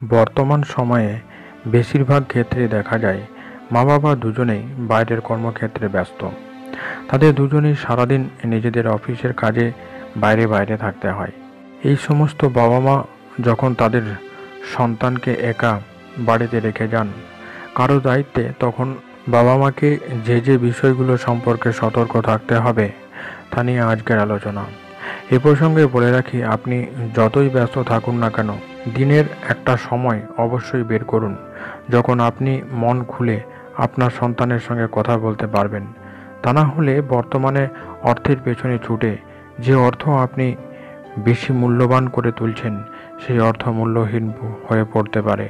বর্তমান সময়ে বেশিরভাগ ক্ষেত্রেই দেখা যায় মা-বাবা দুজনেই বাইরের কর্মক্ষেত্রে ব্যস্ত। তাদের দুজনেই সারাদিন নিজেদের অফিসের কাজে বাইরে থাকতে হয়। এই সমস্ত বাবা-মা যখন তাদের সন্তানকে একা বাড়িতে রেখে যান কারো দায়িত্বে, তখন বাবা-মাকে যে বিষয়গুলো সম্পর্কে সতর্ক থাকতে হবে তা নিয়ে আজকের আলোচনা। এ প্রসঙ্গে বলে রাখি, আপনি যতই ব্যস্ত থাকুন না কেন, দিনের একটা সময় অবশ্যই বের করুন যখন আপনি মন খুলে আপনার সন্তানের সঙ্গে কথা বলতে পারবেন। তা না হলে বর্তমানে অর্থের পেছনে ছুটে যে অর্থ আপনি বেশি মূল্যবান করে তুলছেন, সেই অর্থ মূল্যহীন হয়ে পড়তে পারে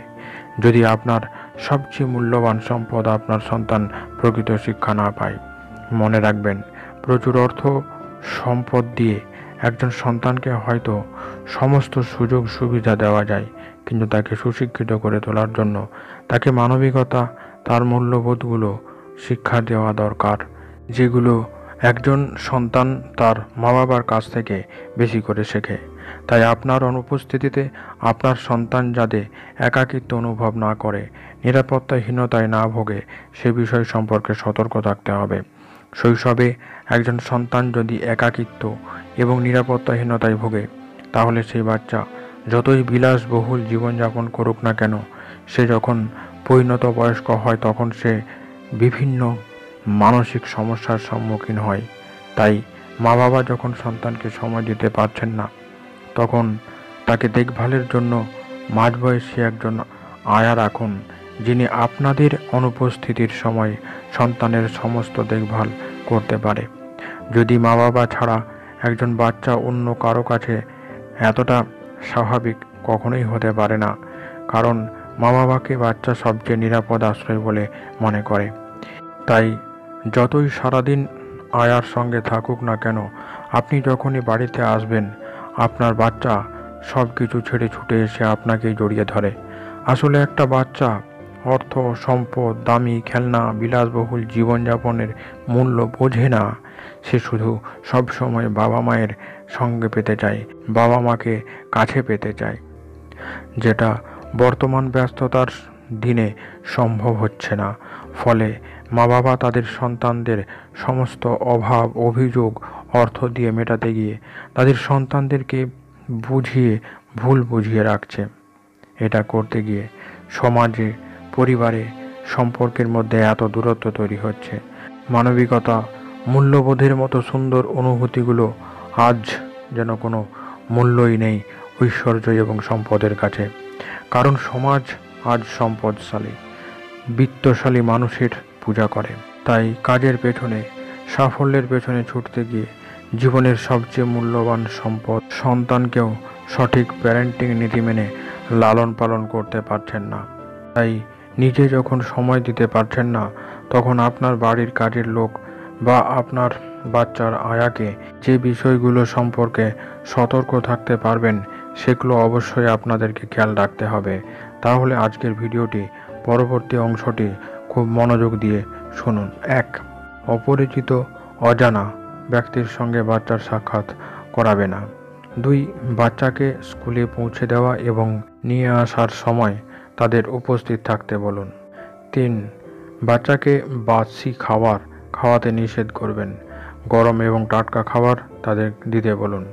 যদি আপনার সবচেয়ে মূল্যবান সম্পদ আপনার সন্তান প্রকৃত শিক্ষা না পায়। মনে রাখবেন, প্রচুর অর্থ সম্পদ দিয়ে একজন সন্তানকে হয়তো সমস্ত সুযোগ সুবিধা দেওয়া যায়, কিন্তু তাকে সুশিক্ষিত করে তোলার জন্য তাকে মানবিকতা, তার মূল্যবোধগুলো শিক্ষা দেওয়া দরকার, যেগুলো একজন সন্তান তার মা বাবার কাছ থেকে বেশি করে শেখে। তাই আপনার অনুপস্থিতিতে আপনার সন্তান যাতে একাকিত্ব অনুভব না করে, নিরাপত্তাহীনতায় না ভোগে, সে বিষয় সম্পর্কে সতর্ক থাকতে হবে। শৈশবে একজন সন্তান যদি একাকিত্ব এবং নিরাপত্তাহীনতায় ভোগে, তাহলে সেই বাচ্চা যতই বিলাসবহুল জীবনযাপন করুক না কেন, সে যখন পরিণত বয়স্ক হয় তখন সে বিভিন্ন মানসিক সমস্যার সম্মুখীন হয়। তাই মা বাবা যখন সন্তানকে সময় দিতে পারছেন না, তখন তাকে দেখভালের জন্য মাঝবয়সী একজন আয়া রাখুন, যিনি আপনাদের অনুপস্থিতির সময় সন্তানের সমস্ত দেখভাল করতে পারে। যদি মা বাবা ছাড়া একজন বাচ্চা অন্য কারো কাছে এতটা স্বাভাবিক কখনোই হতে পারে না, কারণ মা বাবাকে বাচ্চা সবচেয়ে নিরাপদ আশ্রয় বলে মনে করে। তাই যতই সারাদিন আয়ার সঙ্গে থাকুক না কেন, আপনি যখনই বাড়িতে আসবেন, আপনার বাচ্চা সব কিছু ছেড়ে ছুটে এসে আপনাকেই জড়িয়ে ধরে। আসলে একটা বাচ্চা অর্থ, সম্পদ, দামি খেলনা, বিলাসবহুল জীবনযাপনের মূল্য বোঝে না। সে শুধু সব সময় বাবা মায়ের সঙ্গে পেতে চায়, বাবা মাকে কাছে পেতে চায়, যেটা বর্তমান ব্যস্ততার দিনে সম্ভব হচ্ছে না। ফলে মা বাবা তাদের সন্তানদের সমস্ত অভাব, অভিযোগ অর্থ দিয়ে মেটাতে গিয়ে তাদের সন্তানদেরকে ভুল বুঝিয়ে রাখছে। এটা করতে গিয়ে সমাজে, পরিবারে, সম্পর্কের মধ্যে এত দূরত্ব তৈরি হচ্ছে। মানবিকতা, মূল্যবোধের মতো সুন্দর অনুভূতিগুলো আজ যেন কোনো মূল্যই নেই ঐশ্বর্য এবং সম্পদের কাছে। কারণ সমাজ আজ সম্পদশালী, বিত্তশালী মানুষের পূজা করে। তাই কাজের পেছনে, সাফল্যের পেছনে ছুটতে গিয়ে জীবনের সবচেয়ে মূল্যবান সম্পদ সন্তানকেও সঠিক প্যারেন্টিং নীতি মেনে লালন পালন করতে পারছেন না। তাই নিজে যখন সময় দিতে পারছেন না, তখন আপনার বাড়ির কাজের লোক বা আপনার বাচ্চার আয়াকে যে বিষয়গুলো সম্পর্কে সতর্ক থাকতে পারবেন, সেগুলো অবশ্যই আপনাদেরকে খেয়াল রাখতে হবে। তাহলে আজকের ভিডিওটি পরবর্তী অংশটি খুব মনোযোগ দিয়ে শুনুন। 1. অপরিচিত অজানা ব্যক্তির সঙ্গে বাচ্চার সাক্ষাৎ করাবে না। 2. বাচ্চাকে স্কুলে পৌঁছে দেওয়া এবং নিয়ে আসার সময় তাদের উপস্থিত থাকতে বলুন। 3. বাচ্চাকে বাসি খাবার খাওয়াতে নিষেধ করবেন। গরম এবং টাটকা খাবার তাদের দিতে বলুন।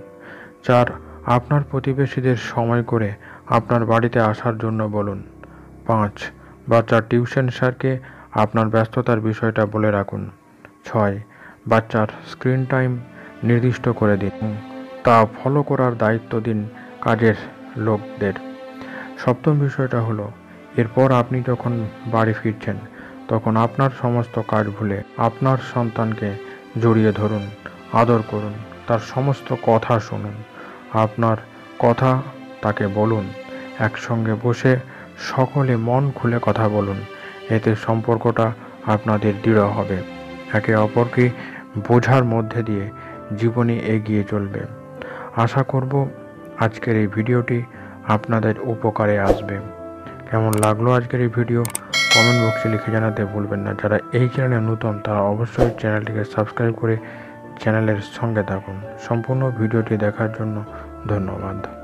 4. আপনার প্রতিবেশীদের সময় করে আপনার বাড়িতে আসার জন্য বলুন। 5. বাচ্চার টিউশন স্যারকে আপনার ব্যস্ততার বিষয়টা বলে রাখুন। 6. বাচ্চার স্ক্রিন টাইম নির্দিষ্ট করে দিন, তা ফলো করার দায়িত্ব দিন কাজের লোকদের। 7ম বিষয়টা হলো, এরপর আপনি যখন বাড়ি ফিরছেন, তখন আপনার সমস্ত কাজ ভুলে আপনার সন্তানকে জড়িয়ে ধরুন, আদর করুন, তার সমস্ত কথা শুনুন, আপনার কথা তাকে বলুন। একসঙ্গে বসে সকলে মন খুলে কথা বলুন। এতে সম্পর্কটা আপনাদের দৃঢ় হবে, একে অপরকে বোঝার মধ্যে দিয়ে জীবনে এগিয়ে চলবে। আশা করব আজকের এই ভিডিওটি আপনাদের উপকারে আসবে। কেমন লাগলো আজকের এই ভিডিও কমেন্ট বক্সে লিখে জানাতে ভুলবেন না। যারা এই চ্যানেলে নতুন, তারা অবশ্যই চ্যানেলটিকে সাবস্ক্রাইব করে চ্যানেলের সঙ্গে থাকুন। সম্পূর্ণ ভিডিওটি দেখার জন্য ধন্যবাদ।